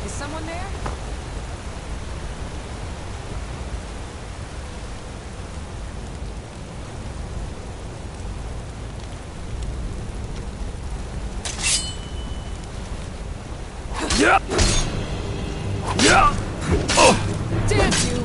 Is someone there? Yeah. Yeah. Oh. Damn you!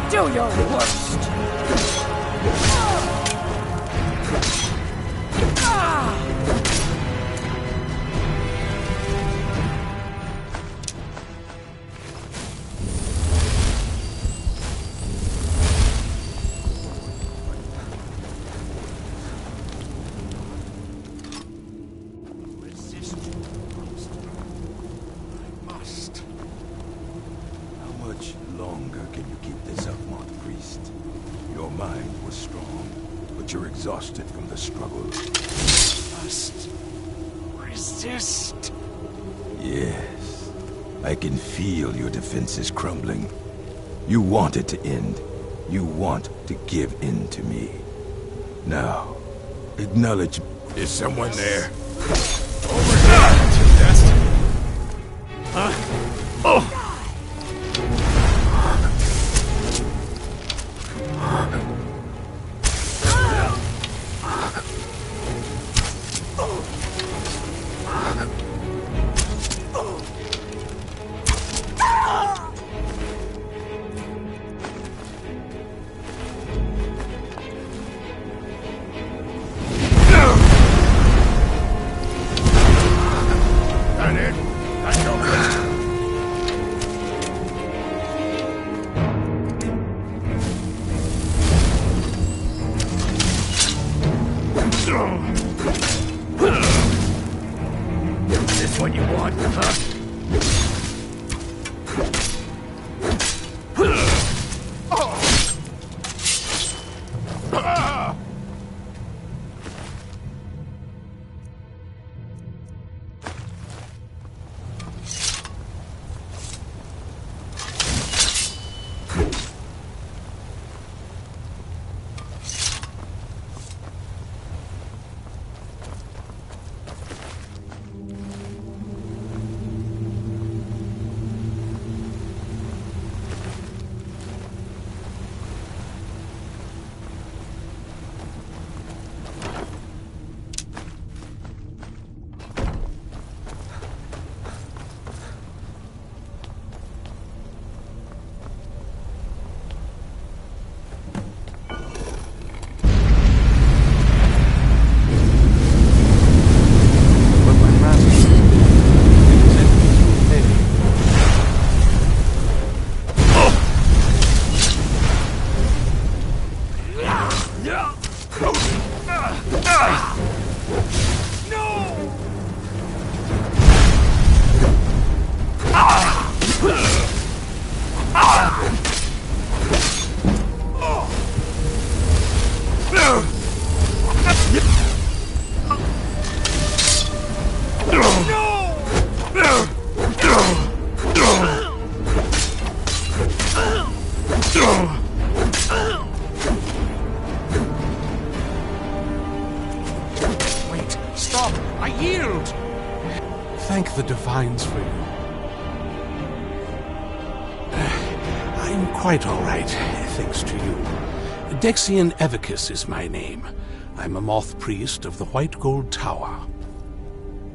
Do your worst! Resist, monster. I must. How much longer can you keep this up, Monk Priest? Your mind was strong, but you're exhausted from the struggle. Must resist. Yes, I can feel your defenses crumbling. You want it to end. You want to give in to me. Now, acknowledge. Is someone there? Over here to destiny. Huh? Oh! Wait, stop! I yield! Thank the divines for you. I'm quite all right, thanks to you. Dexian Evicus is my name. I'm a moth priest of the White Gold Tower.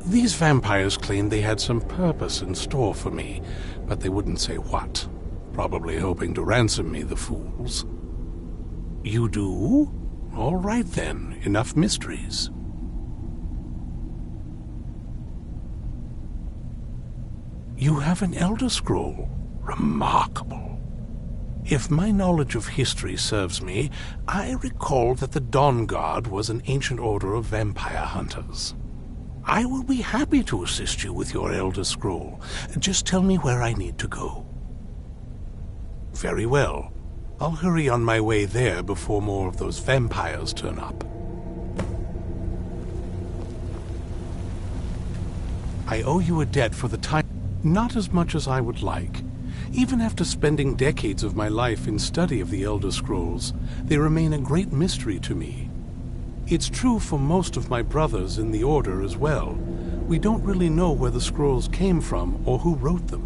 These vampires claimed they had some purpose in store for me, but they wouldn't say what. Probably hoping to ransom me, the fools. You do? All right then, enough mysteries. You have an Elder Scroll. Remarkable. If my knowledge of history serves me, I recall that the Dawn Guard was an ancient order of vampire hunters. I will be happy to assist you with your Elder Scroll. Just tell me where I need to go. Very well. I'll hurry on my way there before more of those vampires turn up. I owe you a debt for the time. Not as much as I would like. Even after spending decades of my life in study of the Elder Scrolls, they remain a great mystery to me. It's true for most of my brothers in the Order as well. We don't really know where the scrolls came from or who wrote them.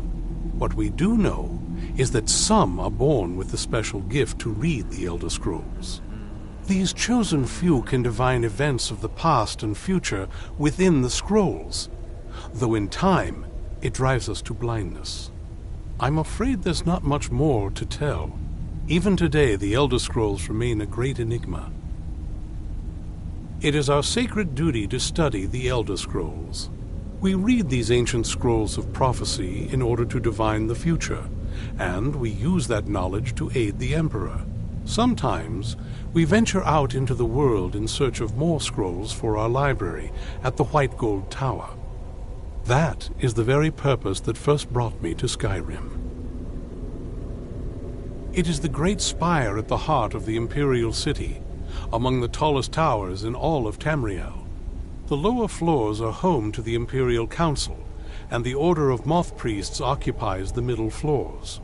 What we do know is that some are born with the special gift to read the Elder Scrolls. These chosen few can divine events of the past and future within the scrolls, though in time it drives us to blindness. I'm afraid there's not much more to tell. Even today, the Elder Scrolls remain a great enigma. It is our sacred duty to study the Elder Scrolls. We read these ancient scrolls of prophecy in order to divine the future, and we use that knowledge to aid the Emperor. Sometimes, we venture out into the world in search of more scrolls for our library at the White Gold Tower. That is the very purpose that first brought me to Skyrim. It is the great spire at the heart of the Imperial City, among the tallest towers in all of Tamriel. The lower floors are home to the Imperial Council, and the Order of Moth Priests occupies the middle floors.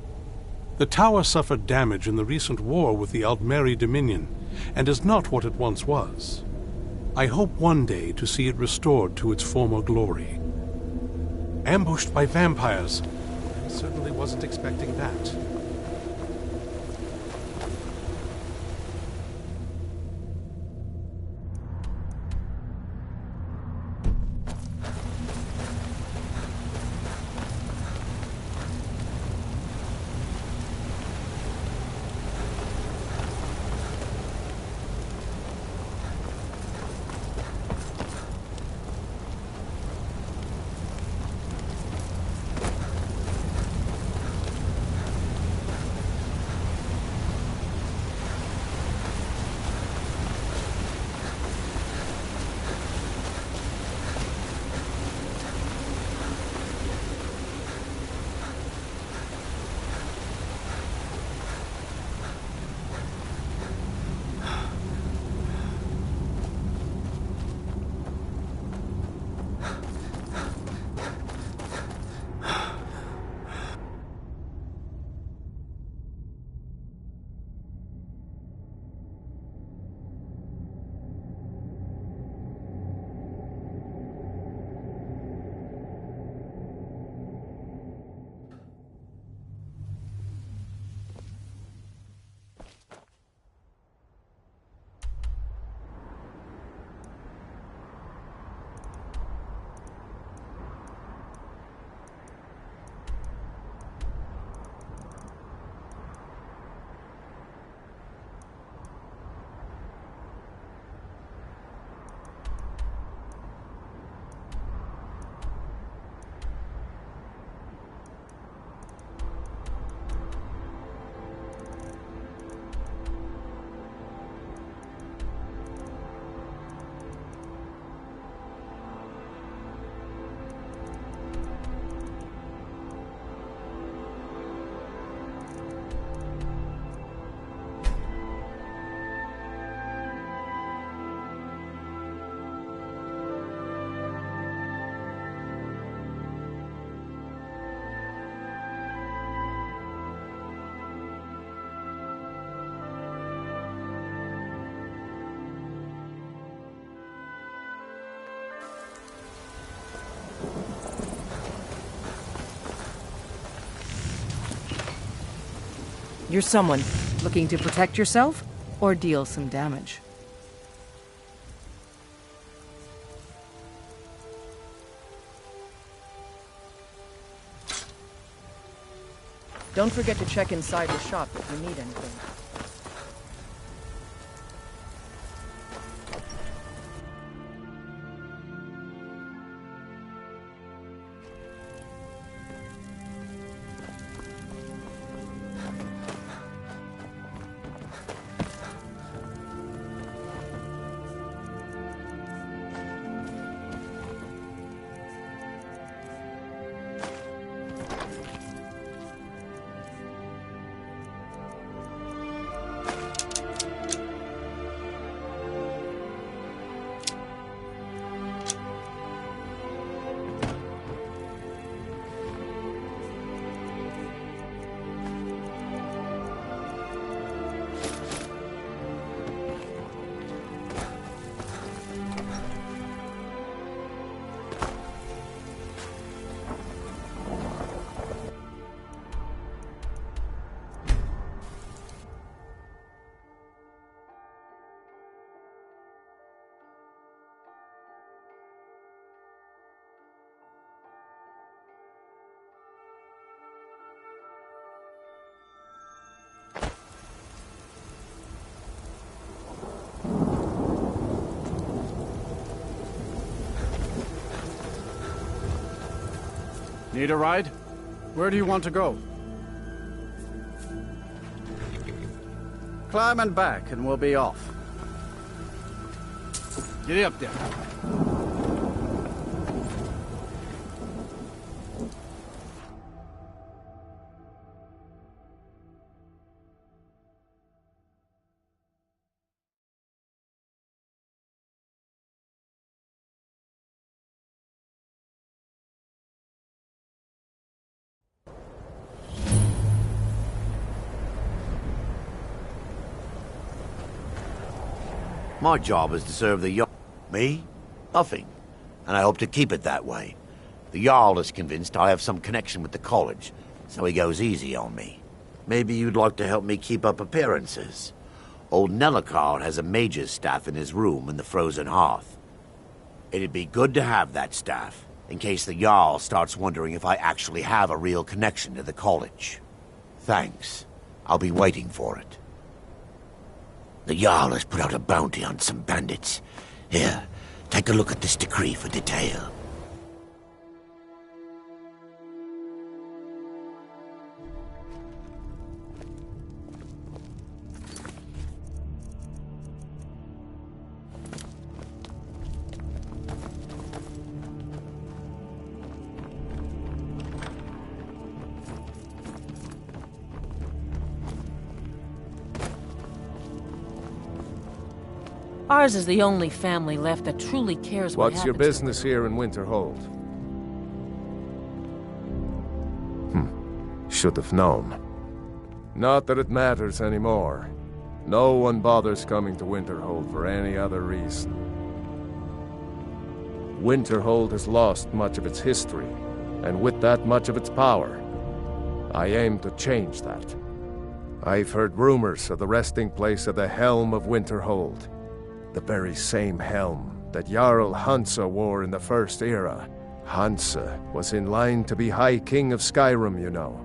The tower suffered damage in the recent war with the Aldmeri Dominion, and is not what it once was. I hope one day to see it restored to its former glory. Ambushed by vampires. I certainly wasn't expecting that. You're someone looking to protect yourself or deal some damage. Don't forget to check inside the shop if you need anything. Need a ride? Where do you want to go? Climb and back, and we'll be off. Get up there. My job is to serve the Jarl. Me? Nothing. And I hope to keep it that way. The Jarl is convinced I have some connection with the college, so he goes easy on me. Maybe you'd like to help me keep up appearances. Old Nellicard has a mage's staff in his room in the frozen hearth. It'd be good to have that staff, in case the Jarl starts wondering if I actually have a real connection to the college. Thanks. I'll be waiting for it. The Jarl has put out a bounty on some bandits. Here, take a look at this decree for detail. Ours is the only family left that truly cares what What's your happens. business here in Winterhold? Should have known. Not that it matters anymore. No one bothers coming to Winterhold for any other reason. Winterhold has lost much of its history, and with that much of its power. I aim to change that. I've heard rumors of the resting place of the Helm of Winterhold. The very same helm that Jarl Hansa wore in the First Era. Hansa was in line to be High King of Skyrim, you know.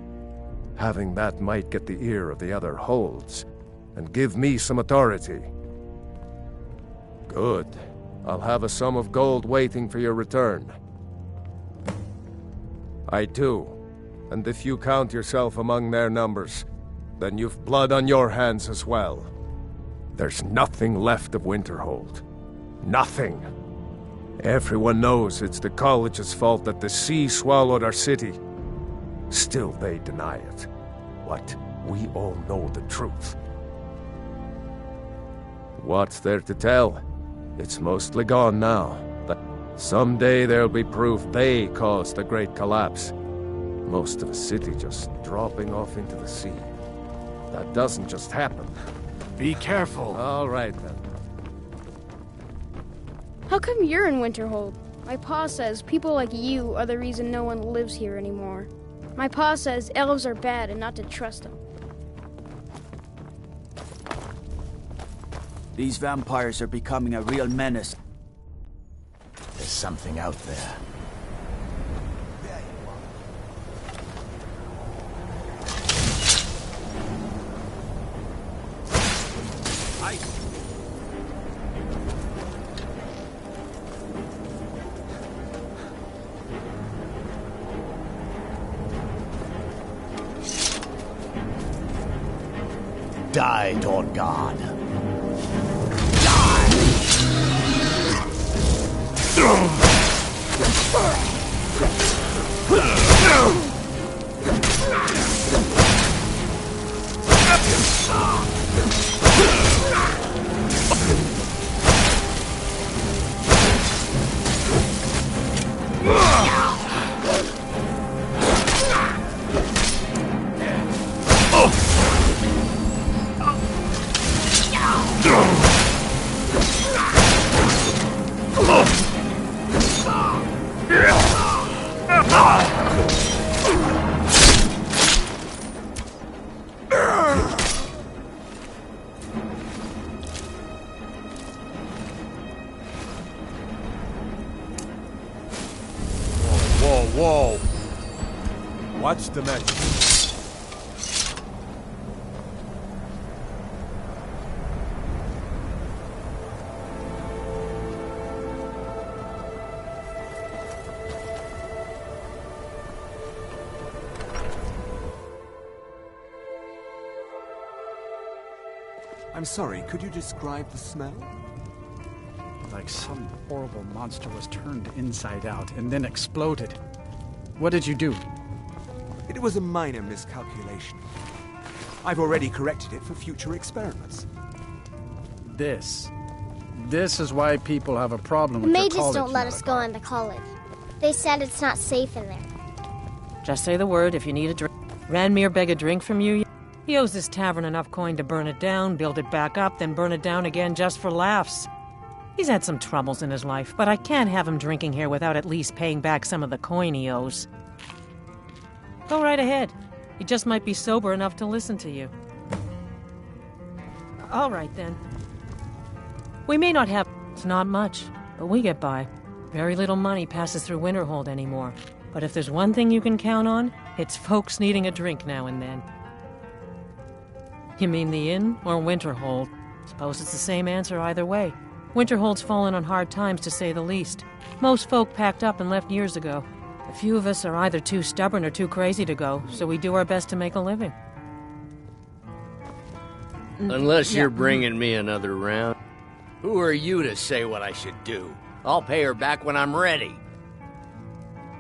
Having that might get the ear of the other holds, and give me some authority. Good. I'll have a sum of gold waiting for your return. I do. And if you count yourself among their numbers, then you've blood on your hands as well. There's nothing left of Winterhold. Nothing. Everyone knows it's the college's fault that the sea swallowed our city. Still they deny it. What? We all know the truth. What's there to tell? It's mostly gone now. But someday there'll be proof they caused the Great Collapse. Most of a city just dropping off into the sea. That doesn't just happen. Be careful. All right, then. How come you're in Winterhold? My pa says people like you are the reason no one lives here anymore. My pa says elves are bad and not to trust them. These vampires are becoming a real menace. There's something out there. Die, Lord God. Whoa! Watch the magic. I'm sorry, could you describe the smell? Like some horrible monster was turned inside out and then exploded. What did you do? It was a minor miscalculation. I've already corrected it for future experiments. This is why people have a problem The with your mages college don't let us go into college. They said it's not safe in there. Just say the word if you need a drink. Ranmir beg a drink from you? He owes this tavern enough coin to burn it down, build it back up, then burn it down again just for laughs. He's had some troubles in his life, but I can't have him drinking here without at least paying back some of the coin he owes. Go right ahead. He just might be sober enough to listen to you. All right, then. We may not have not much, but we get by. Very little money passes through Winterhold anymore. But if there's one thing you can count on, it's folks needing a drink now and then. You mean the inn or Winterhold? Suppose it's the same answer either way. Winterhold's fallen on hard times, to say the least. Most folk packed up and left years ago. A few of us are either too stubborn or too crazy to go, so we do our best to make a living. Unless you're bringing me another round. Who are you to say what I should do? I'll pay her back when I'm ready.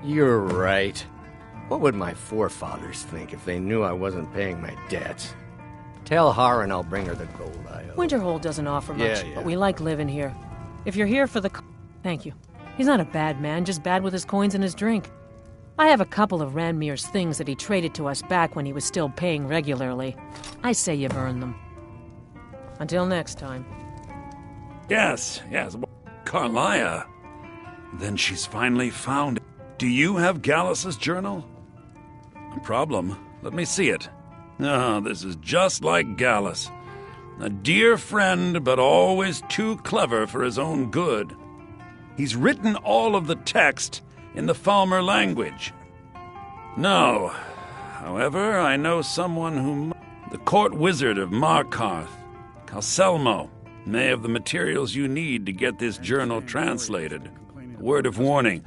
You're right. What would my forefathers think if they knew I wasn't paying my debts? Tell Harren I'll bring her the gold I owe. Winterhold doesn't offer much, Yeah. but we like living here. If you're here for the... Thank you. He's not a bad man, just bad with his coins and his drink. I have a couple of Ranmir's things that he traded to us back when he was still paying regularly. I say you burn them. Until next time. Yes. Carlia. Then she's finally found it. Do you have Gallus's journal? No problem. Let me see it. Ah, this is just like Gallus. A dear friend, but always too clever for his own good. He's written all of the text in the Falmer language. No. However, I know someone who... The court wizard of Markarth, Calselmo, may have the materials you need to get this journal translated. A word of warning.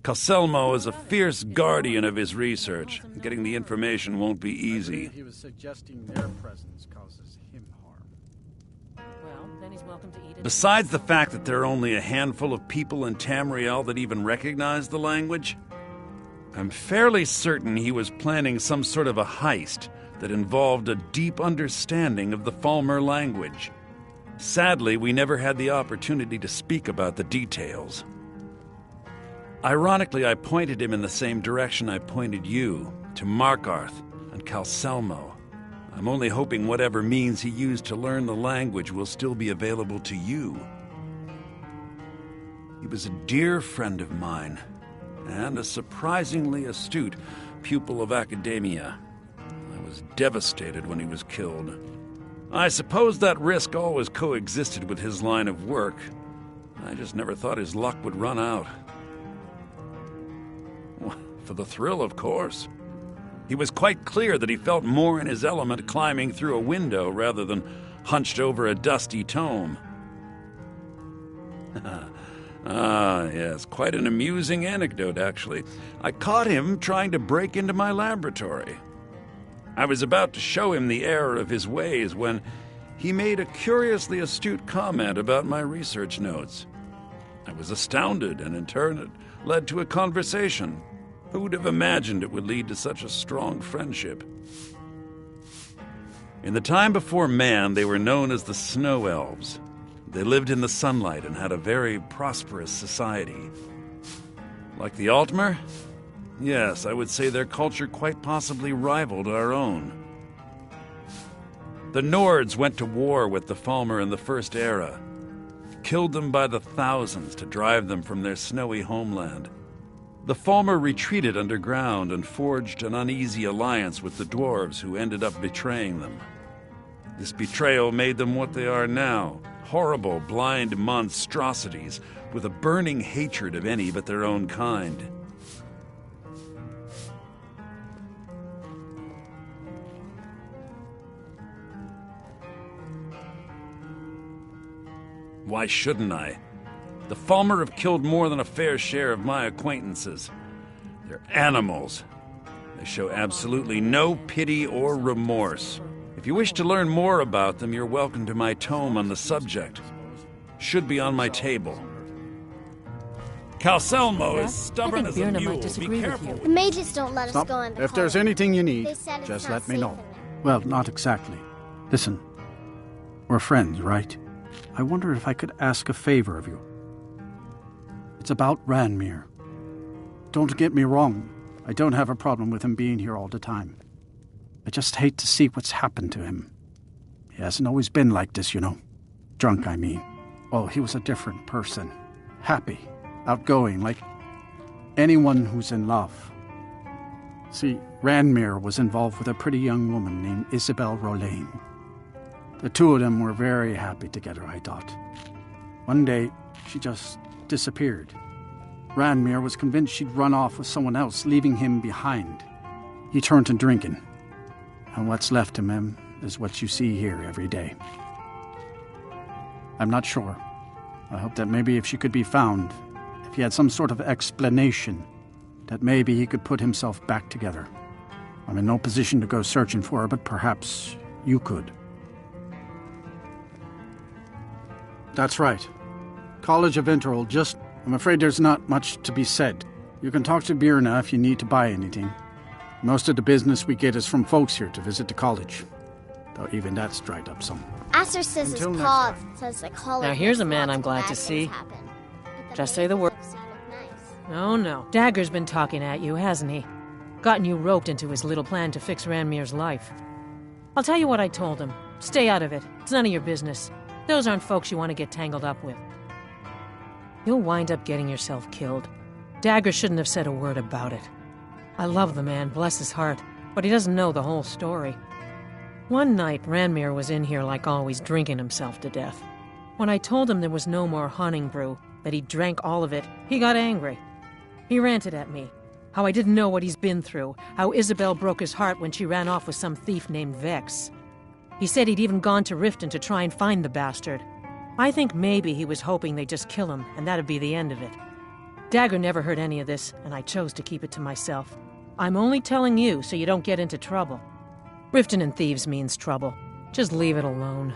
Calselmo is a fierce guardian of his research. Getting the information won't be easy. He was suggesting their presence causes him harm. Well, then he's welcome to eat it. Besides the fact that there are only a handful of people in Tamriel that even recognize the language, I'm fairly certain he was planning some sort of a heist that involved a deep understanding of the Falmer language. Sadly, we never had the opportunity to speak about the details. Ironically, I pointed him in the same direction I pointed you, to Markarth and Calselmo. I'm only hoping whatever means he used to learn the language will still be available to you. He was a dear friend of mine, and a surprisingly astute pupil of academia. I was devastated when he was killed. I suppose that risk always coexisted with his line of work. I just never thought his luck would run out. Well, for the thrill, of course. He was quite clear that he felt more in his element climbing through a window rather than hunched over a dusty tome. Ah, yes, quite an amusing anecdote, actually. I caught him trying to break into my laboratory. I was about to show him the error of his ways when he made a curiously astute comment about my research notes. I was astounded, and in turn it led to a conversation. Who would have imagined it would lead to such a strong friendship? In the time before man, they were known as the Snow Elves. They lived in the sunlight and had a very prosperous society. Like the Altmer? Yes, I would say their culture quite possibly rivaled our own. The Nords went to war with the Falmer in the First Era, killed them by the thousands to drive them from their snowy homeland. The Falmer retreated underground and forged an uneasy alliance with the dwarves, who ended up betraying them. This betrayal made them what they are now, horrible, blind monstrosities with a burning hatred of any but their own kind. Why shouldn't I? The Falmer have killed more than a fair share of my acquaintances. They're animals. They show absolutely no pity or remorse. If you wish to learn more about them, you're welcome to my tome on the subject. Should be on my table. Calcelmo is stubborn as a mule. Be careful. The mages don't let us go into If there's college. anything you need, They said it's just not let me safe know. in there. Well, not exactly. Listen, we're friends, right? I wonder if I could ask a favor of you. It's about Ranmir. Don't get me wrong. I don't have a problem with him being here all the time. I just hate to see what's happened to him. He hasn't always been like this, you know. Drunk, I mean. Oh, he was a different person. Happy, outgoing, like anyone who's in love. See, Ranmir was involved with a pretty young woman named Isabel Rolaine. The two of them were very happy together, I thought. One day, she just disappeared. Ranmir was convinced she'd run off with someone else, leaving him behind. He turned to drinking. And what's left of him is what you see here every day. I'm not sure. I hope that maybe if she could be found, if he had some sort of explanation, that maybe he could put himself back together. I'm in no position to go searching for her, but perhaps you could. That's right. College of Winterhold, just... I'm afraid there's not much to be said. You can talk to Birna if you need to buy anything. Most of the business we get is from folks here to visit the college. Though even that's dried up some. Asher says Until his next paw time. says the college. Now here's a makes man lots I'm of glad bad to things see. happen. But Just say the mages word. have seen it nice. Oh no. Dagger's been talking at you, hasn't he? Gotten you roped into his little plan to fix Ranmir's life. I'll tell you what I told him. Stay out of it. It's none of your business. Those aren't folks you want to get tangled up with. You'll wind up getting yourself killed. Dagger shouldn't have said a word about it. I love the man, bless his heart, but he doesn't know the whole story. One night, Ranmir was in here like always, drinking himself to death. When I told him there was no more hunting brew, that he drank all of it, he got angry. He ranted at me. How I didn't know what he's been through, how Isabel broke his heart when she ran off with some thief named Vex. He said he'd even gone to Riften to try and find the bastard. I think maybe he was hoping they'd just kill him, and that'd be the end of it. Dagger never heard any of this, and I chose to keep it to myself. I'm only telling you so you don't get into trouble. Riften and thieves means trouble. Just leave it alone.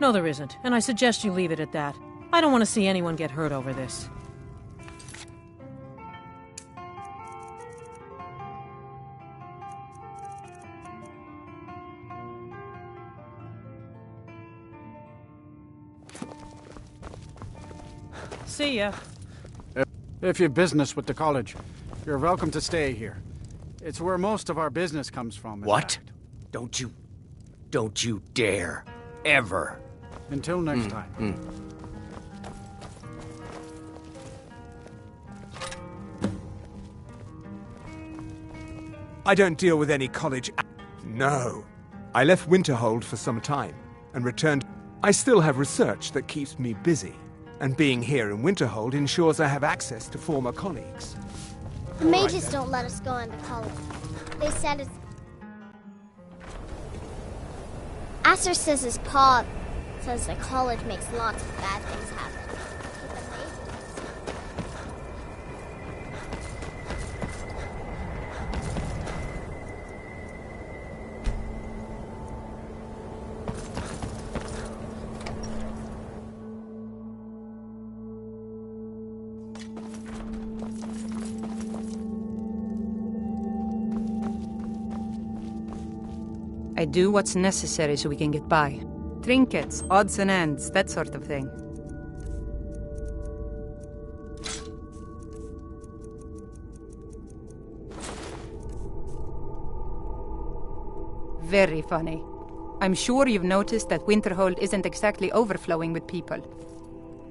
No, there isn't, and I suggest you leave it at that. I don't want to see anyone get hurt over this. See ya. If you've business with the college, you're welcome to stay here. It's where most of our business comes from. in What? fact. Don't you dare. Ever. Until next time. I don't deal with any college. No. I left Winterhold for some time and returned. I still have research that keeps me busy, and being here in Winterhold ensures I have access to former colleagues. The mages don't let us go into college. They said it's... Aster says his pa says the college makes lots of bad things happen. But the mages... I do what's necessary so we can get by. Trinkets, odds and ends, that sort of thing. Very funny. I'm sure you've noticed that Winterhold isn't exactly overflowing with people.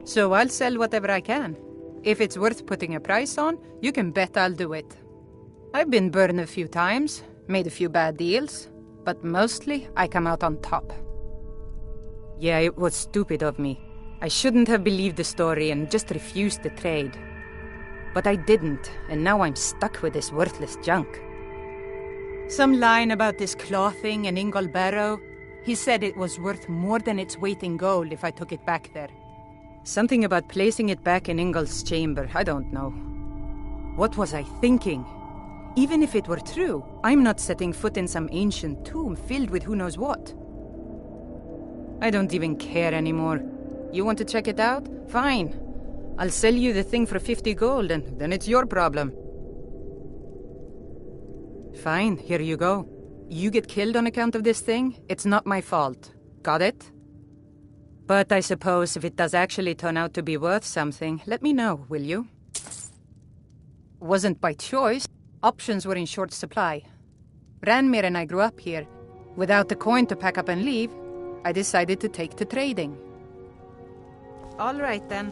So I'll sell whatever I can. If it's worth putting a price on, you can bet I'll do it. I've been burned a few times, made a few bad deals, but mostly I come out on top. Yeah, it was stupid of me. I shouldn't have believed the story and just refused the trade. But I didn't, and now I'm stuck with this worthless junk. Some line about this clothing in Ingol Barrow. He said it was worth more than its weight in gold if I took it back there. Something about placing it back in Ingol's chamber, I don't know. What was I thinking? Even if it were true, I'm not setting foot in some ancient tomb filled with who knows what. I don't even care anymore. You want to check it out? Fine. I'll sell you the thing for 50 gold, and then it's your problem. Fine, here you go. You get killed on account of this thing, it's not my fault. Got it? But I suppose if it does actually turn out to be worth something, let me know, will you? Wasn't by choice. Options were in short supply. Ranmir and I grew up here. Without the coin to pack up and leave, I decided to take to trading. All right, then.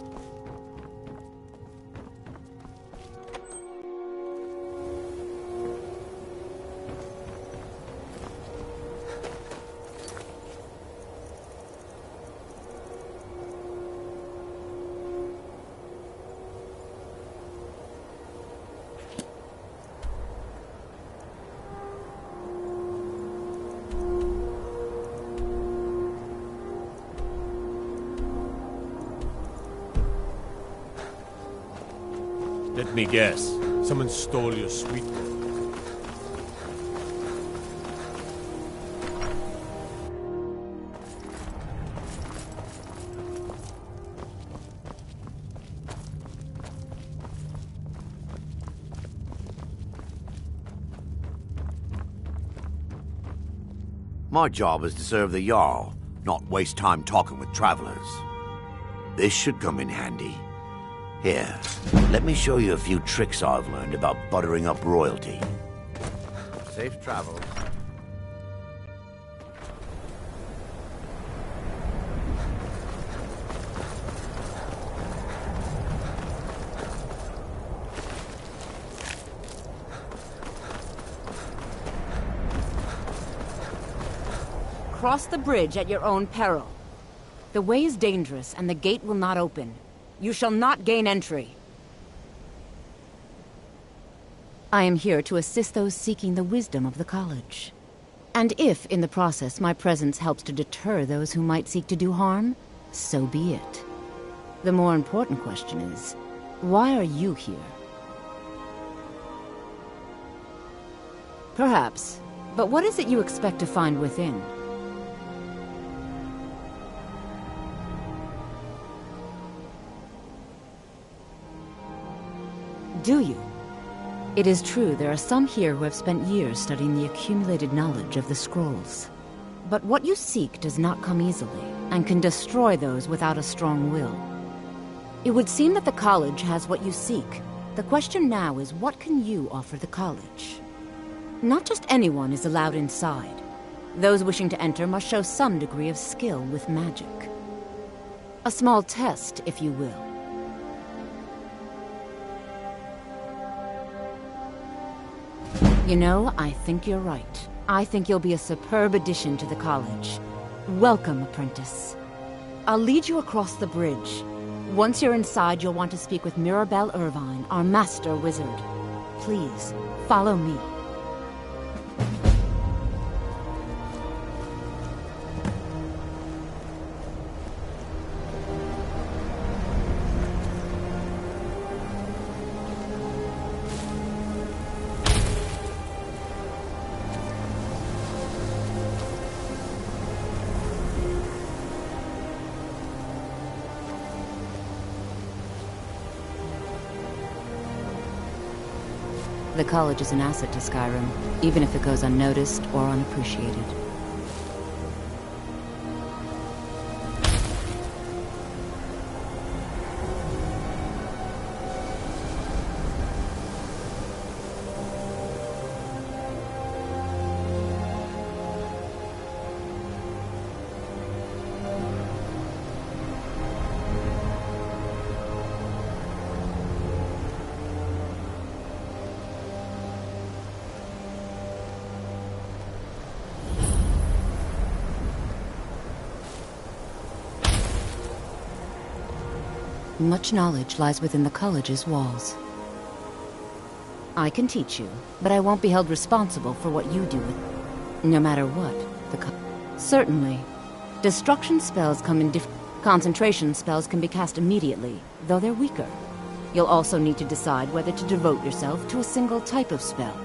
Let me guess. Someone stole your sweet girl. My job is to serve the Jarl, not waste time talking with travelers. This should come in handy. Here, let me show you a few tricks I've learned about buttering up royalty. Safe travels. Cross the bridge at your own peril. The way is dangerous and the gate will not open. You shall not gain entry. I am here to assist those seeking the wisdom of the college. And if, in the process, my presence helps to deter those who might seek to do harm, so be it. The more important question is, why are you here? Perhaps, but what is it you expect to find within? Do you? It is true there are some here who have spent years studying the accumulated knowledge of the scrolls. But what you seek does not come easily, and can destroy those without a strong will. It would seem that the college has what you seek. The question now is, what can you offer the college? Not just anyone is allowed inside. Those wishing to enter must show some degree of skill with magic. A small test, if you will. You know, I think you're right. I think you'll be a superb addition to the college. Welcome, apprentice. I'll lead you across the bridge. Once you're inside, you'll want to speak with Mirabelle Irvine, our master wizard. Please, follow me. The college is an asset to Skyrim, even if it goes unnoticed or unappreciated. Much knowledge lies within the college's walls. I can teach you, but I won't be held responsible for what you do with it. No matter what, Certainly. Destruction spells come in different... Concentration spells can be cast immediately, though they're weaker. You'll also need to decide whether to devote yourself to a single type of spell.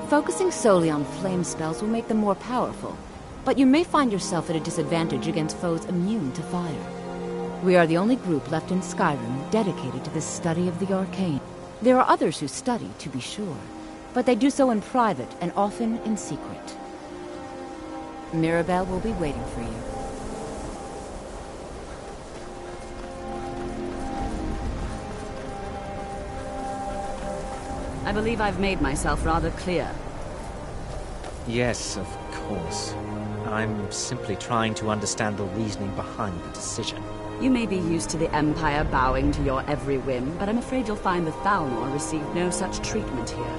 Focusing solely on flame spells will make them more powerful, but you may find yourself at a disadvantage against foes immune to fire. We are the only group left in Skyrim dedicated to the study of the arcane. There are others who study, to be sure, but they do so in private and often in secret. Mirabelle will be waiting for you. I believe I've made myself rather clear. Yes, of course. I'm simply trying to understand the reasoning behind the decision. You may be used to the Empire bowing to your every whim, but I'm afraid you'll find the Thalmor received no such treatment here.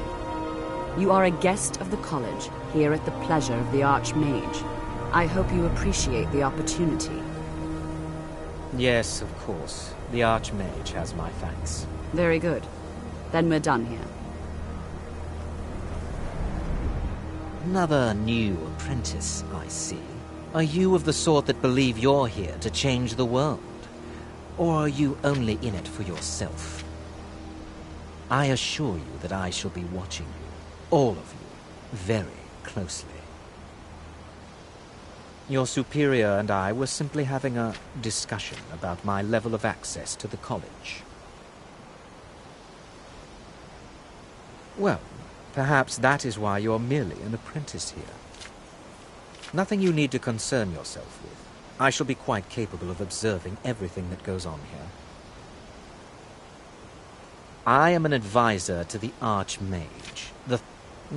You are a guest of the college, here at the pleasure of the Archmage. I hope you appreciate the opportunity. Yes, of course. The Archmage has my thanks. Very good. Then we're done here. Another new apprentice, I see. Are you of the sort that believe you're here to change the world? Or are you only in it for yourself? I assure you that I shall be watching you, all of you, very closely. Your superior and I were simply having a discussion about my level of access to the college. Well, perhaps that is why you're merely an apprentice here. Nothing you need to concern yourself with. I shall be quite capable of observing everything that goes on here. I am an advisor to the Archmage.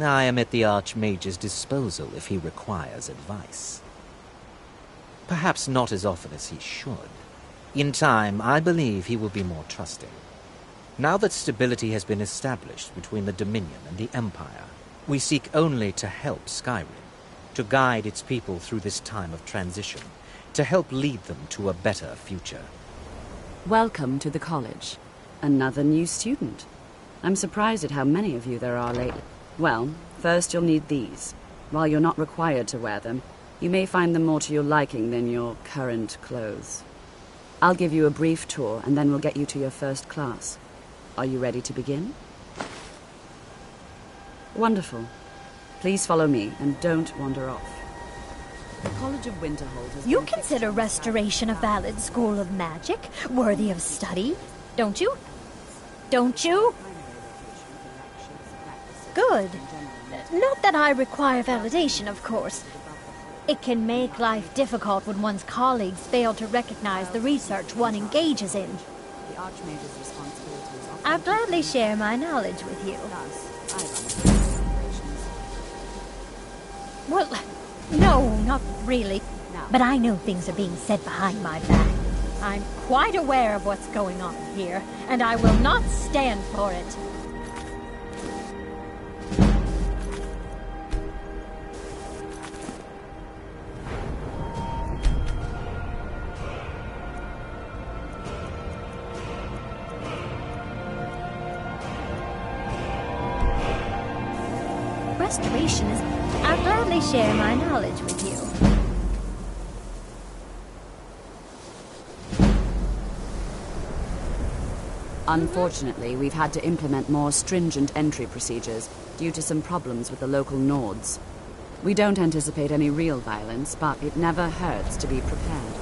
I am at the Archmage's disposal if he requires advice. Perhaps not as often as he should. In time, I believe he will be more trusting. Now that stability has been established between the Dominion and the Empire, we seek only to help Skyrim, to guide its people through this time of transition, to help lead them to a better future. Welcome to the college. Another new student. I'm surprised at how many of you there are lately. Well, first you'll need these. While you're not required to wear them, you may find them more to your liking than your current clothes. I'll give you a brief tour, and then we'll get you to your first class. Are you ready to begin? Wonderful. Please follow me, and don't wander off. The College of Winterhold has... You consider restoration a valid school of magic, worthy of study, don't you? Don't you? Good. Not that I require validation, of course. It can make life difficult when one's colleagues fail to recognize the research one engages in. The Archmage's responsibility is... I'll gladly share my knowledge with you. Well, no, not really. But I know things are being said behind my back. I'm quite aware of what's going on here, and I will not stand for it. restorationist, I'll gladly share my knowledge with you. Unfortunately, we've had to implement more stringent entry procedures due to some problems with the local Nords. We don't anticipate any real violence, but it never hurts to be prepared.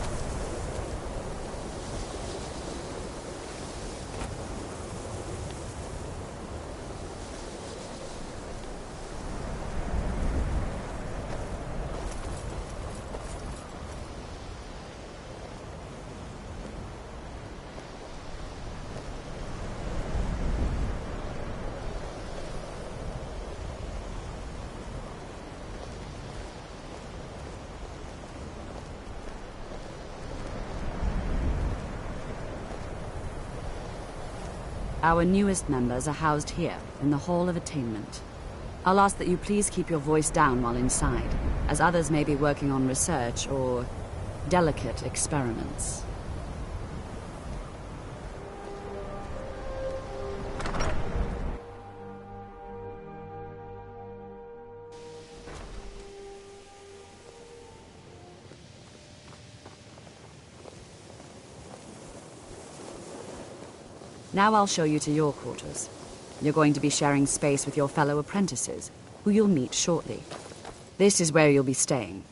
Our newest members are housed here, in the Hall of Attainment. I'll ask that you please keep your voice down while inside, as others may be working on research or delicate experiments. Now I'll show you to your quarters. You're going to be sharing space with your fellow apprentices, who you'll meet shortly. This is where you'll be staying.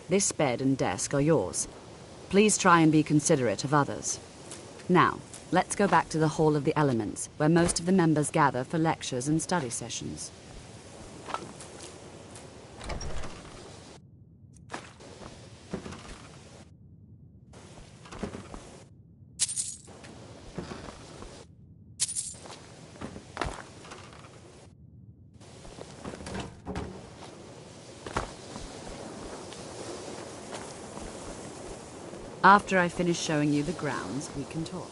This bed and desk are yours. Please try and be considerate of others. Now, let's go back to the Hall of the Elements, where most of the members gather for lectures and study sessions. After I finish showing you the grounds, we can talk.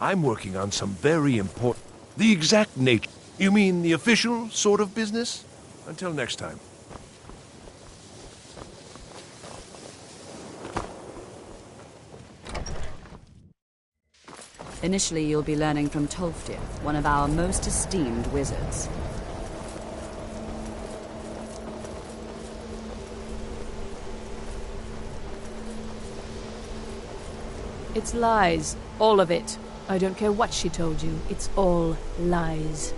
I'm working on some very important... The exact nature... You mean the official sort of business? Until next time. Initially, you'll be learning from Tolfdir, one of our most esteemed wizards. It's lies. All of it. I don't care what she told you. It's all lies.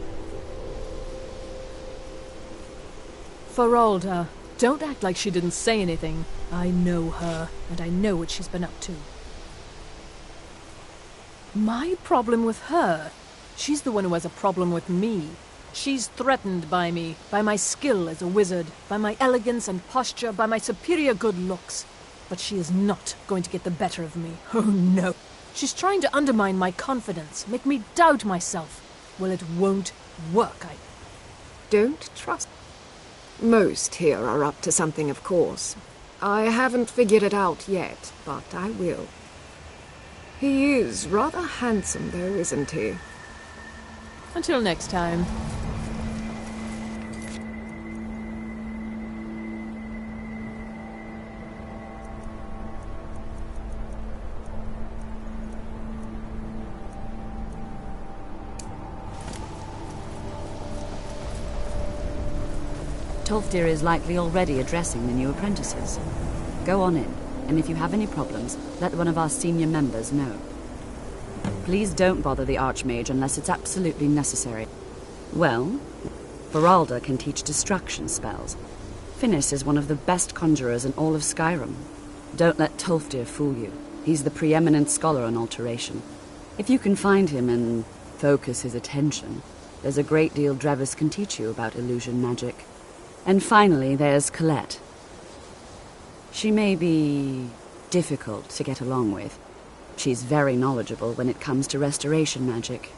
Feralda, don't act like she didn't say anything. I know her, and I know what she's been up to. My problem with her? She's the one who has a problem with me. She's threatened by me, by my skill as a wizard, by my elegance and posture, by my superior good looks. But she is not going to get the better of me. Oh no. She's trying to undermine my confidence, make me doubt myself. Well, it won't work. Don't trust. Most here are up to something, of course. I haven't figured it out yet, but I will. He is rather handsome, though, isn't he? Until next time. Tolfdir is likely already addressing the new apprentices. Go on in, and if you have any problems, let one of our senior members know. Please don't bother the Archmage unless it's absolutely necessary. Well, Feralda can teach destruction spells. Finis is one of the best conjurers in all of Skyrim. Don't let Tolfdir fool you. He's the preeminent scholar on alteration. If you can find him and focus his attention, there's a great deal Drevis can teach you about illusion magic. And finally, there's Colette. She may be difficult to get along with. She's very knowledgeable when it comes to restoration magic.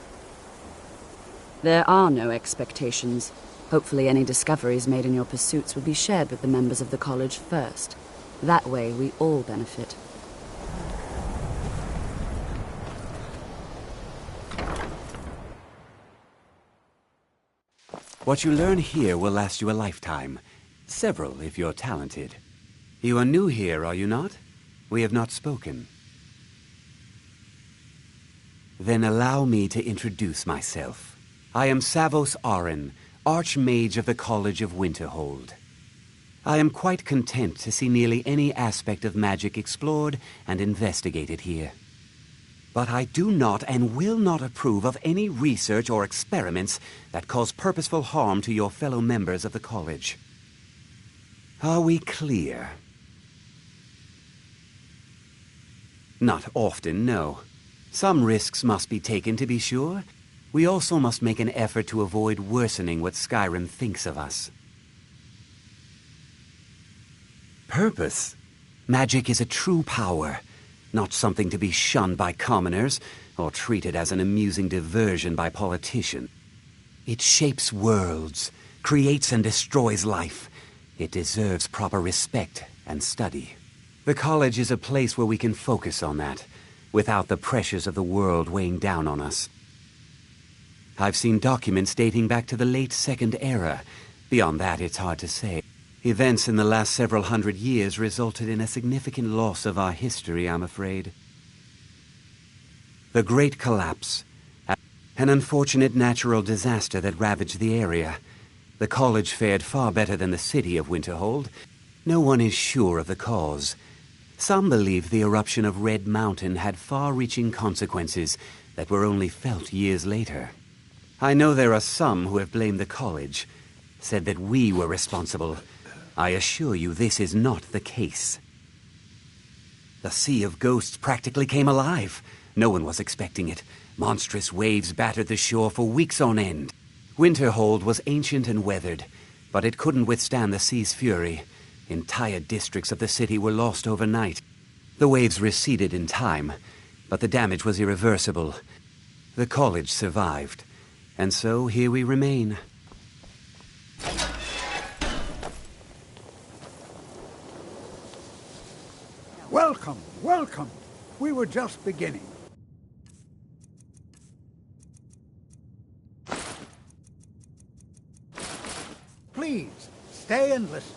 There are no expectations. Hopefully any discoveries made in your pursuits will be shared with the members of the college first. That way we all benefit. What you learn here will last you a lifetime. Several, if you're talented. You are new here, are you not? We have not spoken. Then allow me to introduce myself. I am Savos Arin, Archmage of the College of Winterhold. I am quite content to see nearly any aspect of magic explored and investigated here. But I do not and will not approve of any research or experiments that cause purposeful harm to your fellow members of the college. Are we clear? Not often, no. Some risks must be taken, to be sure. We also must make an effort to avoid worsening what Skyrim thinks of us. Purpose? Magic is a true power, not something to be shunned by commoners or treated as an amusing diversion by politicians. It shapes worlds, creates and destroys life. It deserves proper respect and study. The college is a place where we can focus on that, without the pressures of the world weighing down on us. I've seen documents dating back to the late Second Era. Beyond that, it's hard to say. Events in the last several hundred years resulted in a significant loss of our history, I'm afraid. The Great Collapse, an unfortunate natural disaster that ravaged the area. The college fared far better than the city of Winterhold. No one is sure of the cause. Some believe the eruption of Red Mountain had far-reaching consequences that were only felt years later. I know there are some who have blamed the college, said that we were responsible. I assure you this is not the case. The Sea of Ghosts practically came alive. No one was expecting it. Monstrous waves battered the shore for weeks on end. Winterhold was ancient and weathered, but it couldn't withstand the sea's fury. Entire districts of the city were lost overnight. The waves receded in time, but the damage was irreversible. The college survived, and so here we remain. Welcome, welcome. We were just beginning. Please, stay and listen.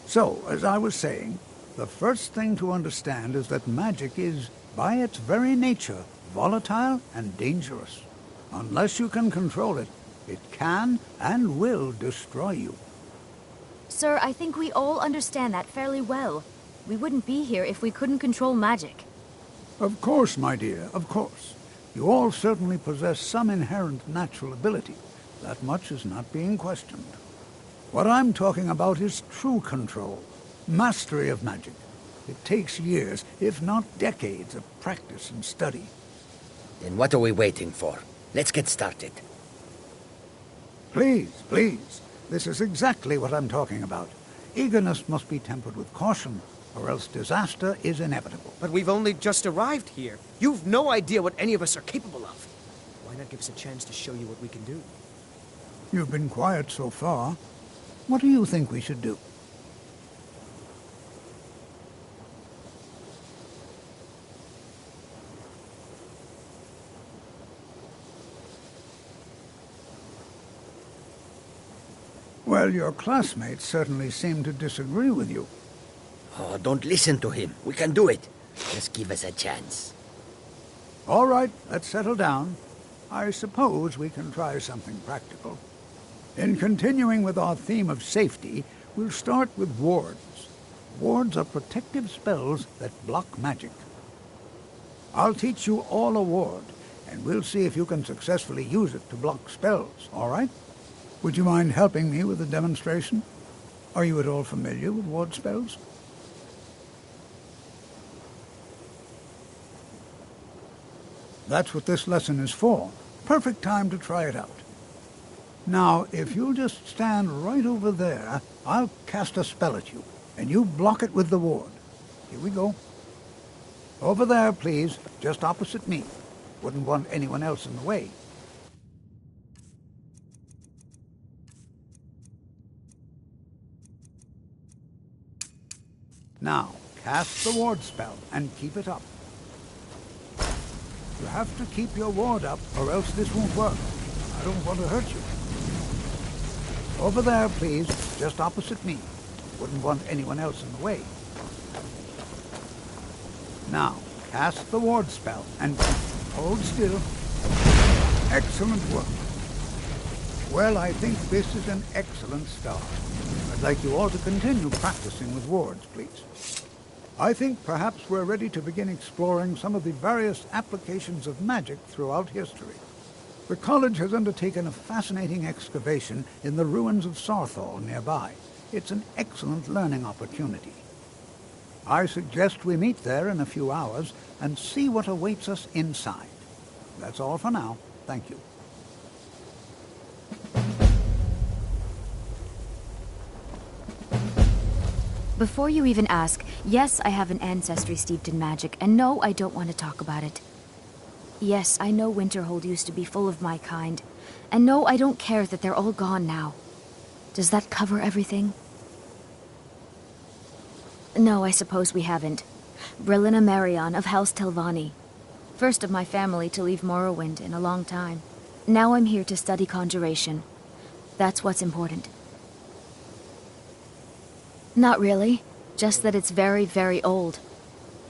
So, as I was saying, the first thing to understand is that magic is, by its very nature, volatile and dangerous. Unless you can control it, it can and will destroy you. Sir, I think we all understand that fairly well. We wouldn't be here if we couldn't control magic. Of course, my dear, of course. You all certainly possess some inherent natural ability. That much is not being questioned. What I'm talking about is true control, mastery of magic. It takes years, if not decades, of practice and study. Then what are we waiting for? Let's get started. Please, please. This is exactly what I'm talking about. Eagerness must be tempered with caution, or else disaster is inevitable. But we've only just arrived here. You've no idea what any of us are capable of. Why not give us a chance to show you what we can do? You've been quiet so far. What do you think we should do? Well, your classmates certainly seem to disagree with you. Oh, don't listen to him. We can do it. Just give us a chance. All right, let's settle down. I suppose we can try something practical. In continuing with our theme of safety, we'll start with wards. Wards are protective spells that block magic. I'll teach you all a ward, and we'll see if you can successfully use it to block spells, all right? Would you mind helping me with the demonstration? Are you at all familiar with ward spells? That's what this lesson is for. Perfect time to try it out. Now, if you'll just stand right over there, I'll cast a spell at you, and you block it with the ward. Here we go. Over there, please, just opposite me. Wouldn't want anyone else in the way. Now, cast the ward spell and keep it up. You have to keep your ward up, or else this won't work. I don't want to hurt you. Over there, please. Just opposite me. Wouldn't want anyone else in the way. Now, cast the ward spell and hold still. Excellent work. Well, I think this is an excellent start. I'd like you all to continue practicing with wards, please. I think perhaps we're ready to begin exploring some of the various applications of magic throughout history. The college has undertaken a fascinating excavation in the ruins of Sarthal nearby. It's an excellent learning opportunity. I suggest we meet there in a few hours and see what awaits us inside. That's all for now. Thank you. Before you even ask, yes, I have an ancestry steeped in magic, and no, I don't want to talk about it. Yes, I know Winterhold used to be full of my kind, and no, I don't care that they're all gone now. Does that cover everything? No, I suppose we haven't. Brillina Marion of House Telvanni. First of my family to leave Morrowind in a long time. Now I'm here to study conjuration. That's what's important. Not really. Just that it's very, very old.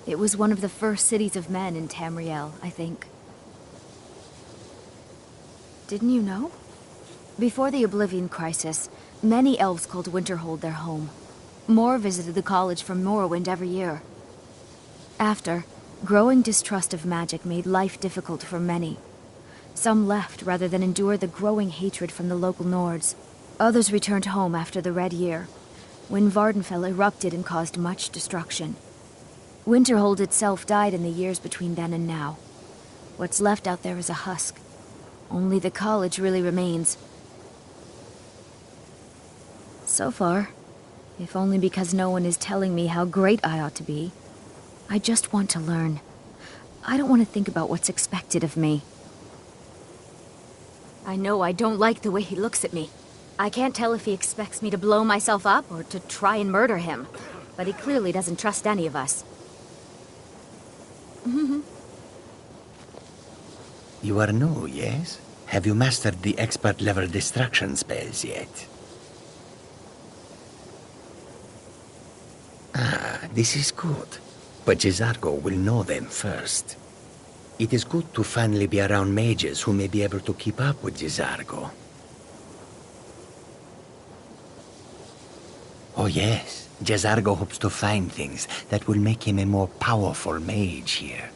It was one of the first cities of men in Tamriel, I think. Didn't you know? Before the Oblivion Crisis, many elves called Winterhold their home. More visited the college from Morrowind every year. After, growing distrust of magic made life difficult for many. Some left rather than endure the growing hatred from the local Nords. Others returned home after the Red Year, when Vardenfell erupted and caused much destruction. Winterhold itself died in the years between then and now. What's left out there is a husk. Only the college really remains. So far, if only because no one is telling me how great I ought to be. I just want to learn. I don't want to think about what's expected of me. I know I don't like the way he looks at me. I can't tell if he expects me to blow myself up or to try and murder him, but he clearly doesn't trust any of us. You are new, yes? Have you mastered the expert-level distraction spells yet? Ah, this is good. But Jizargo will know them first. It is good to finally be around mages who may be able to keep up with Jizargo. Oh yes, Jizargo hopes to find things that will make him a more powerful mage here.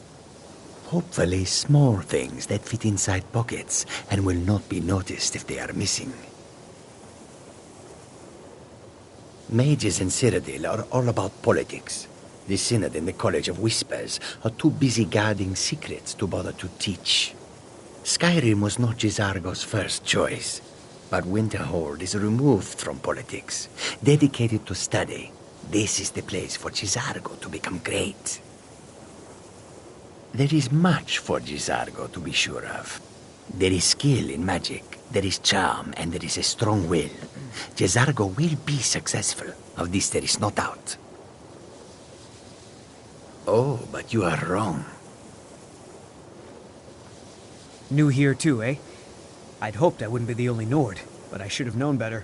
Hopefully small things that fit inside pockets and will not be noticed if they are missing. Mages in Cyrodiil are all about politics. The Synod and the College of Whispers are too busy guarding secrets to bother to teach. Skyrim was not Jizargo's first choice, but Winterhold is removed from politics, dedicated to study. This is the place for Jizargo to become great. There is much for Jizargo to be sure of. There is skill in magic, there is charm, and there is a strong will. Jizargo will be successful. Of this there is no doubt. Oh, but you are wrong. New here too, eh? I'd hoped I wouldn't be the only Nord, but I should have known better.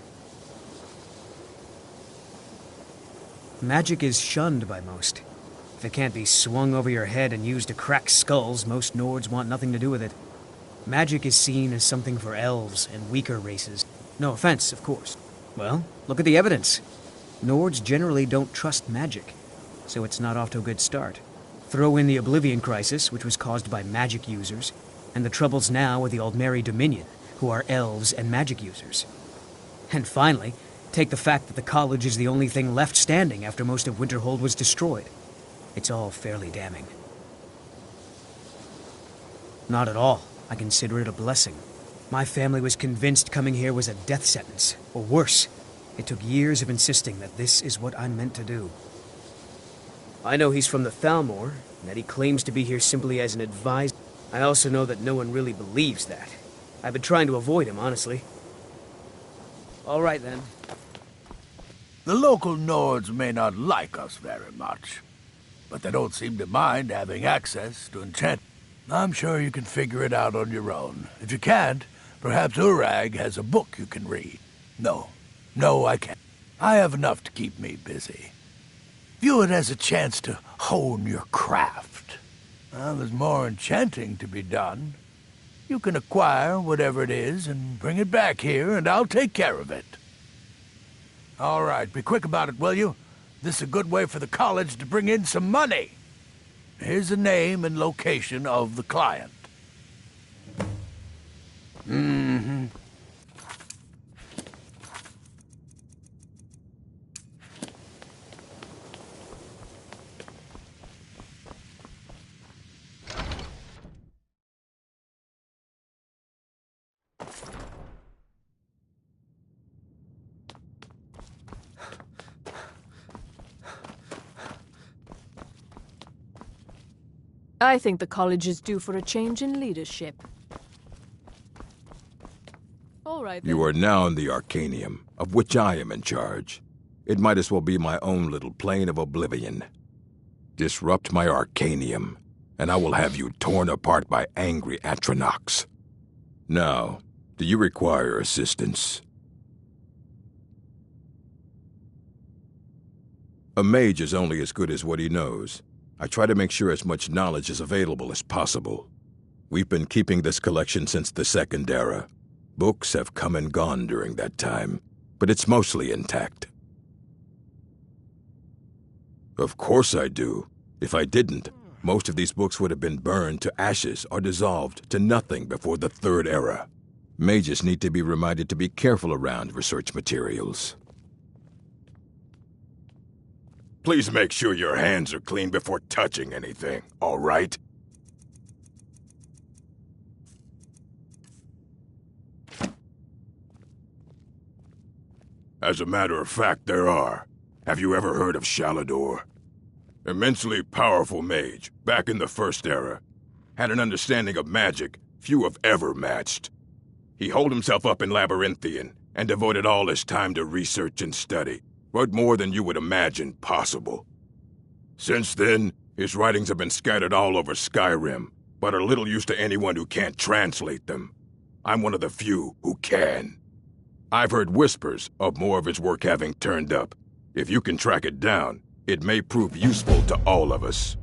Magic is shunned by most. If it can't be swung over your head and used to crack skulls, most Nords want nothing to do with it. Magic is seen as something for elves and weaker races. No offense, of course. Well, look at the evidence. Nords generally don't trust magic, so it's not off to a good start. Throw in the Oblivion Crisis, which was caused by magic users, and the troubles now with the Aldmeri Dominion, who are elves and magic users. And finally, take the fact that the college is the only thing left standing after most of Winterhold was destroyed. It's all fairly damning. Not at all. I consider it a blessing. My family was convinced coming here was a death sentence, or worse. It took years of insisting that this is what I'm meant to do. I know he's from the Thalmor, and that he claims to be here simply as an advisor. I also know that no one really believes that. I've been trying to avoid him, honestly. All right, then. The local Nords may not like us very much, but they don't seem to mind having access to enchant. I'm sure you can figure it out on your own. If you can't, perhaps Urag has a book you can read. No, No, I can't. I have enough to keep me busy. View it as a chance to hone your craft. Well, there's more enchanting to be done. You can acquire whatever it is and bring it back here, and I'll take care of it. All right, be quick about it, will you? This is a good way for the college to bring in some money. Here's the name and location of the client. Mm-hmm. I think the college is due for a change in leadership. All right, then. You are now in the Arcanium, of which I am in charge. It might as well be my own little plane of oblivion. Disrupt my Arcanium, and I will have you torn apart by angry Atronachs. Now, do you require assistance? A mage is only as good as what he knows. I try to make sure as much knowledge is available as possible. We've been keeping this collection since the Second Era. Books have come and gone during that time, but it's mostly intact. Of course I do. If I didn't, most of these books would have been burned to ashes or dissolved to nothing before the Third Era. Mages need to be reminded to be careful around research materials. Please make sure your hands are clean before touching anything, all right? As a matter of fact, there are. Have you ever heard of Shalador? Immensely powerful mage, back in the First Era. Had an understanding of magic few have ever matched. He holed himself up in Labyrinthian and devoted all his time to research and study. Wrote more than you would imagine possible. Since then, his writings have been scattered all over Skyrim, but are little use to anyone who can't translate them. I'm one of the few who can. I've heard whispers of more of his work having turned up. If you can track it down, it may prove useful to all of us.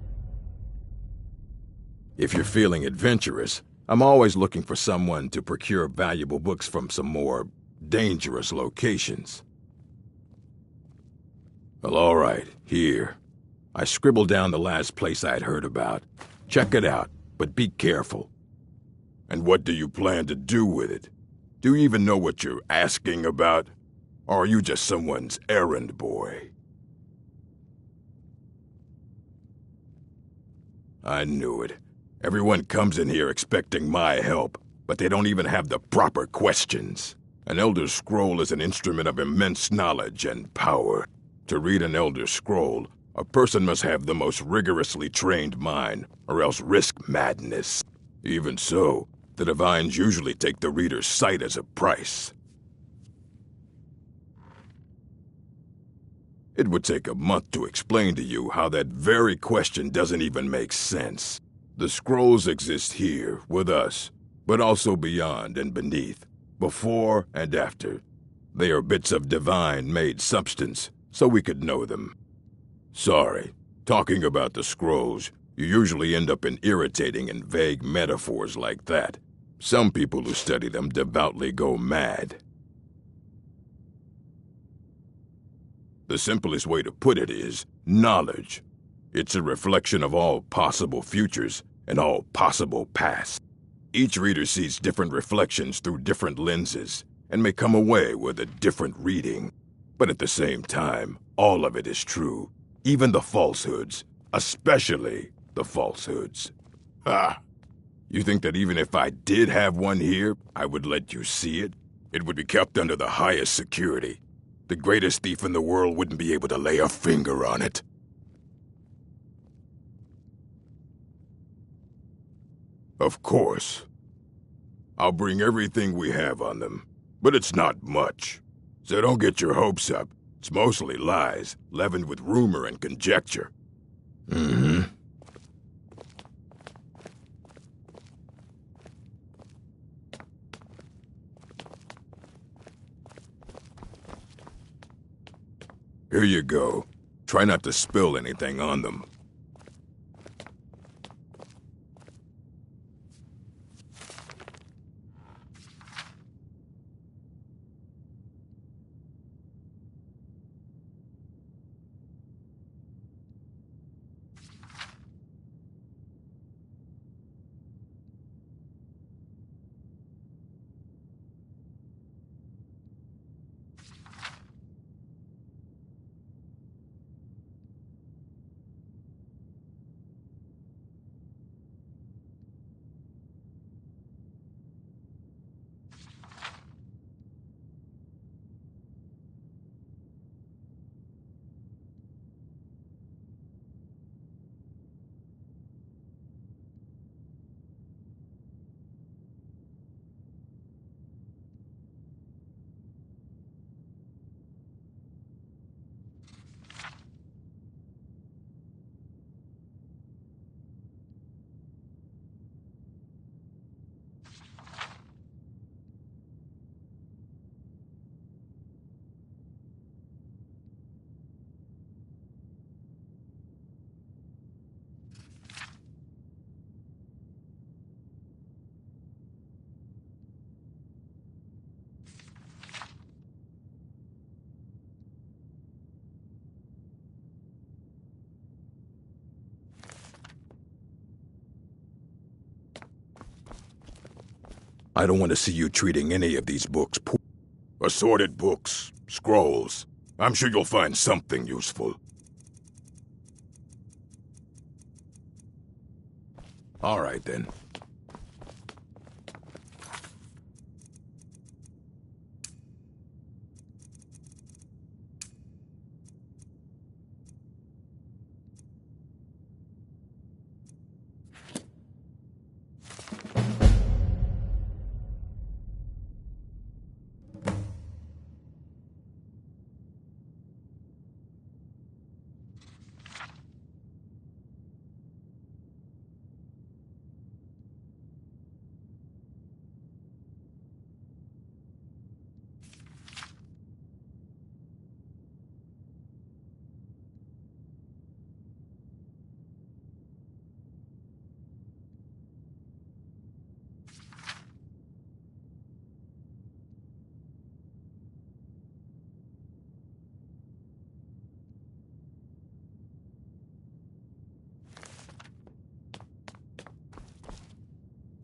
If you're feeling adventurous, I'm always looking for someone to procure valuable books from some more dangerous locations. Well, all right, here. I scribbled down the last place I'd heard about. Check it out, but be careful. And what do you plan to do with it? Do you even know what you're asking about? Or are you just someone's errand boy? I knew it. Everyone comes in here expecting my help, but they don't even have the proper questions. An Elder Scroll is an instrument of immense knowledge and power. To read an Elder Scroll, a person must have the most rigorously trained mind, or else risk madness. Even so, the Divines usually take the reader's sight as a price. It would take a month to explain to you how that very question doesn't even make sense. The scrolls exist here, with us, but also beyond and beneath, before and after. They are bits of divine-made substance, so we could know them. Sorry, talking about the scrolls, you usually end up in irritating and vague metaphors like that. Some people who study them devoutly go mad. The simplest way to put it is knowledge. It's a reflection of all possible futures and all possible pasts. Each reader sees different reflections through different lenses and may come away with a different reading. But at the same time, all of it is true. Even the falsehoods, especially the falsehoods. Ah! You think that even if I did have one here, I would let you see it? It would be kept under the highest security. The greatest thief in the world wouldn't be able to lay a finger on it. Of course. I'll bring everything we have on them, but it's not much. So don't get your hopes up. It's mostly lies, leavened with rumor and conjecture. Mm-hmm. Here you go. Try not to spill anything on them. I don't want to see you treating any of these books poor. Assorted books, scrolls. I'm sure you'll find something useful. All right, then.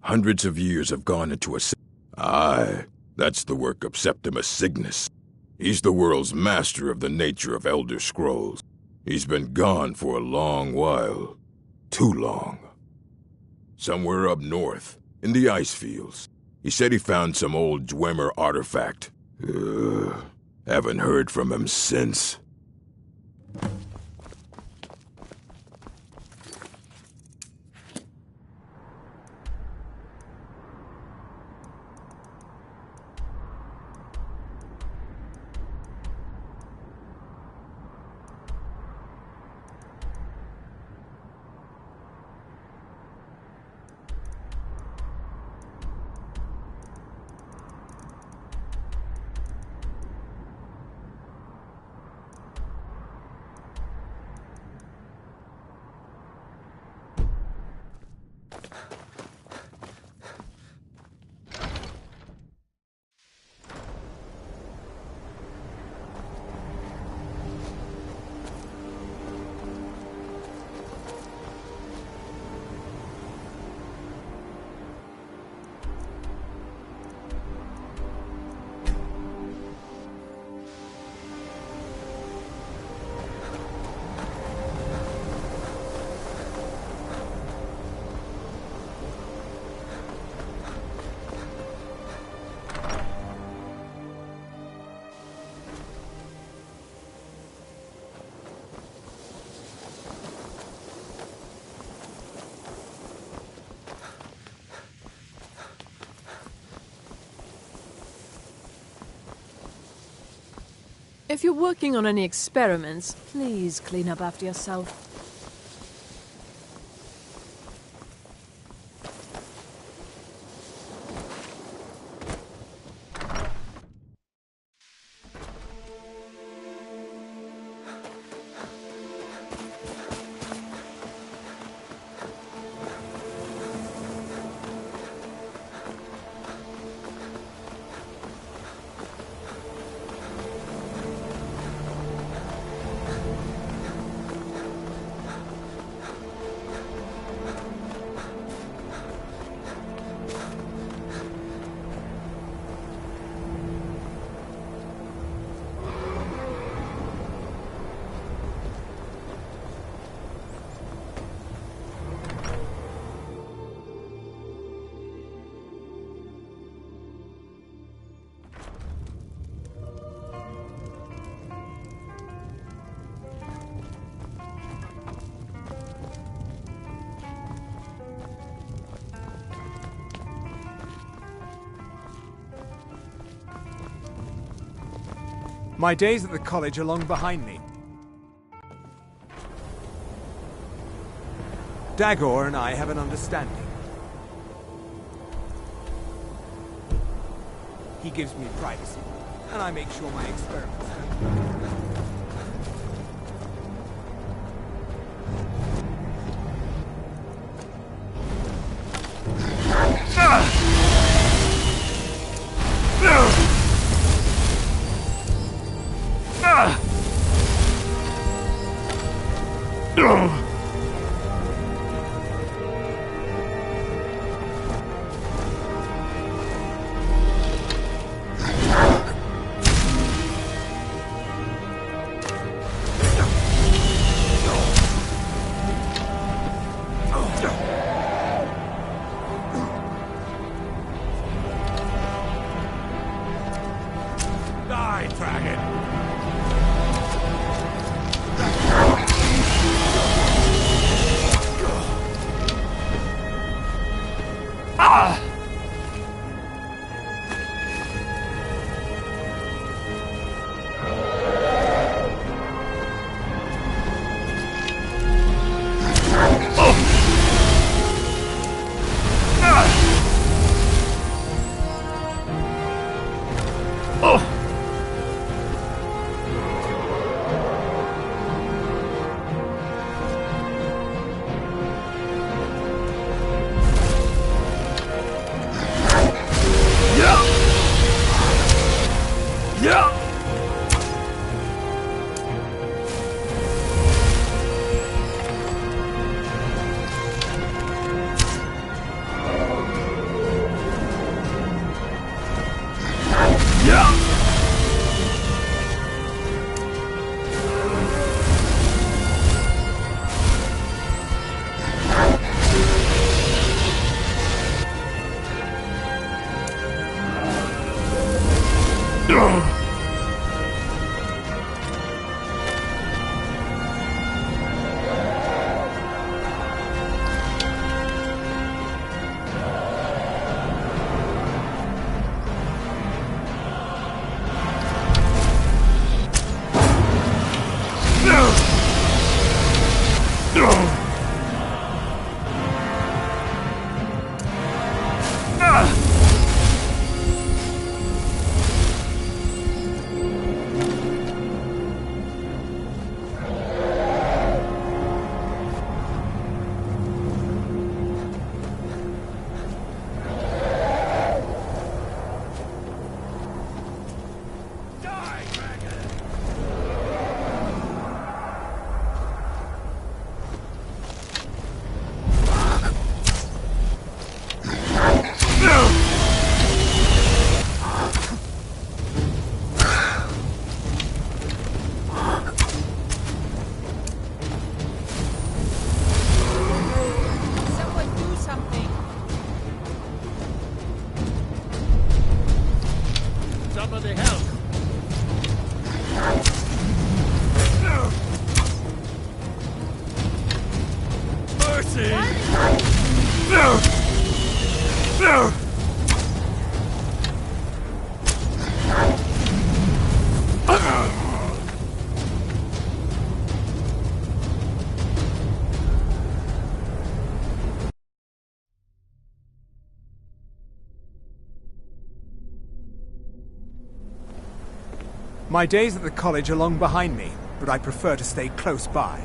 Hundreds of years have gone into a... Aye, that's the work of Septimus Cygnus. He's the world's master of the nature of Elder Scrolls. He's been gone for a long while. Too long. Somewhere up north, in the ice fields. He said he found some old Dwemer artifact. Haven't heard from him since. If you're working on any experiments, please clean up after yourself. My days at the college are long behind me. Dagor and I have an understanding. He gives me privacy, and I make sure my experiments don't. My days at the college are long behind me, but I prefer to stay close by.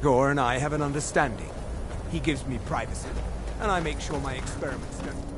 Gore and I have an understanding. He gives me privacy, and I make sure my experiments don't.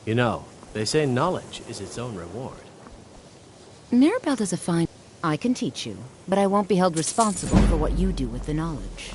You know, they say knowledge is its own reward. Mirabelle does a fine... I can teach you, but I won't be held responsible for what you do with the knowledge.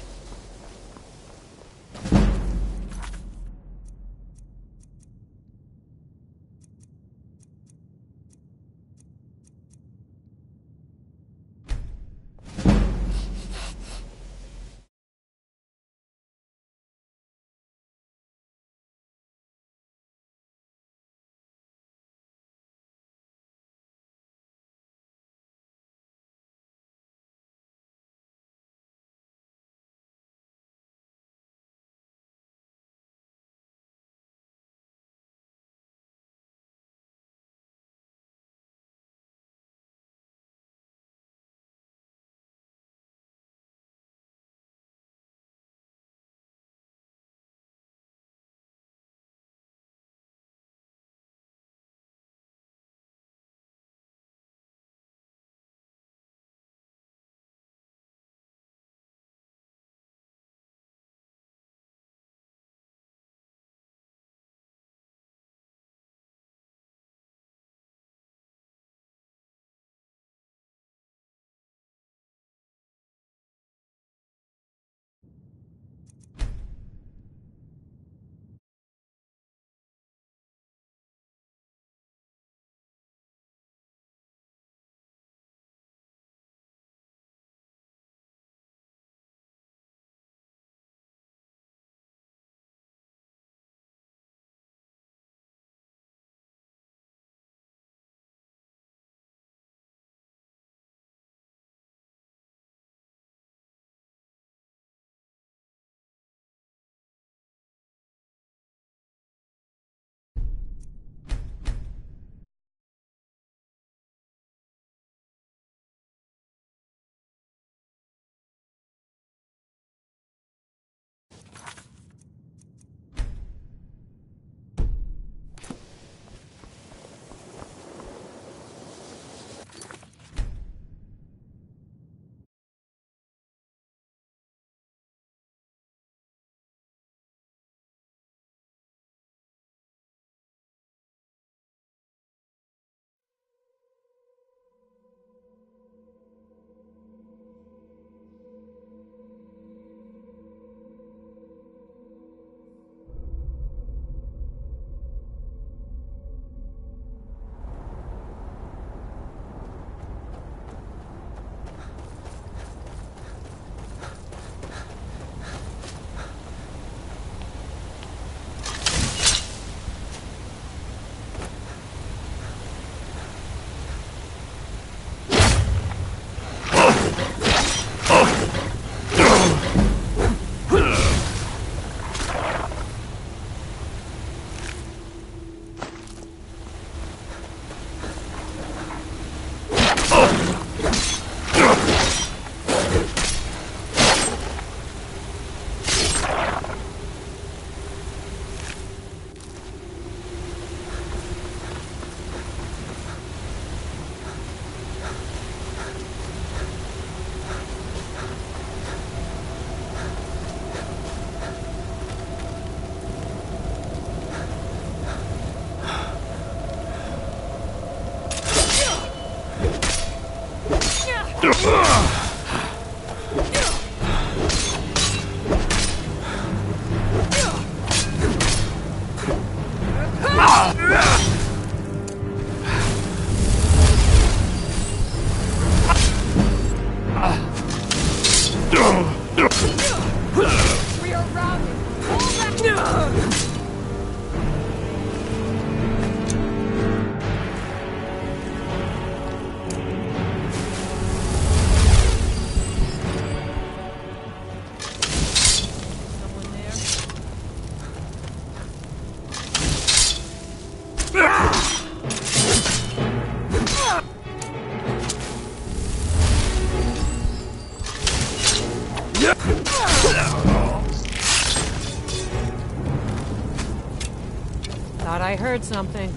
Thought I heard something.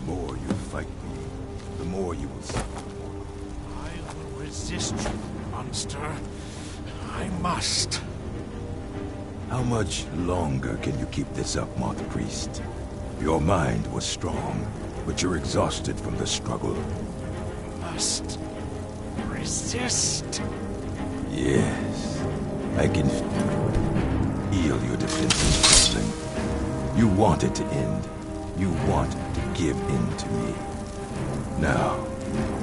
more you fight me, the more you will suffer. I will resist you, monster. I must. How much longer can you keep this up, Moth Priest? Your mind was strong, but you're exhausted from the struggle. Must resist. Yes, I can feel your defenses crumbling. You want it to end. You want to give in to me. Now,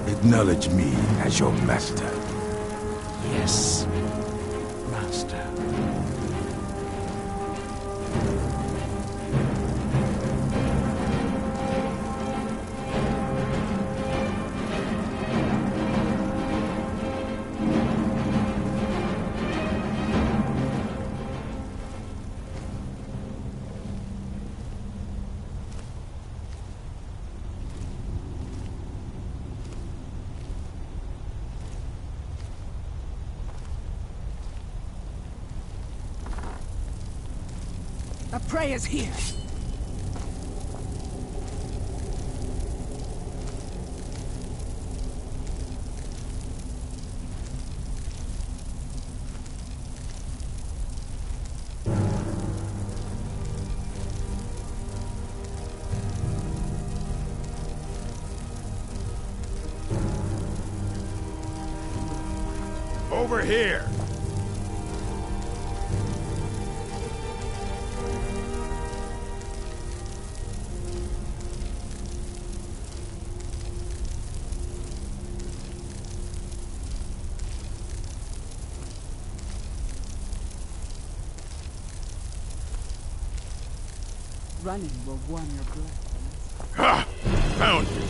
acknowledge me as your master. Yes, master. The prey is here! Over here! Running will warm your blood. Ha! Found you!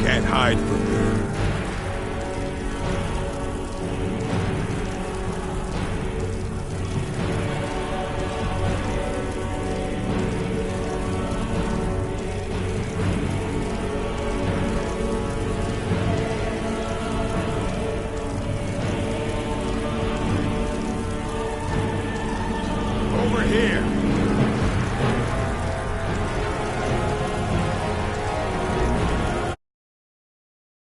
Can't hide from me. Over here!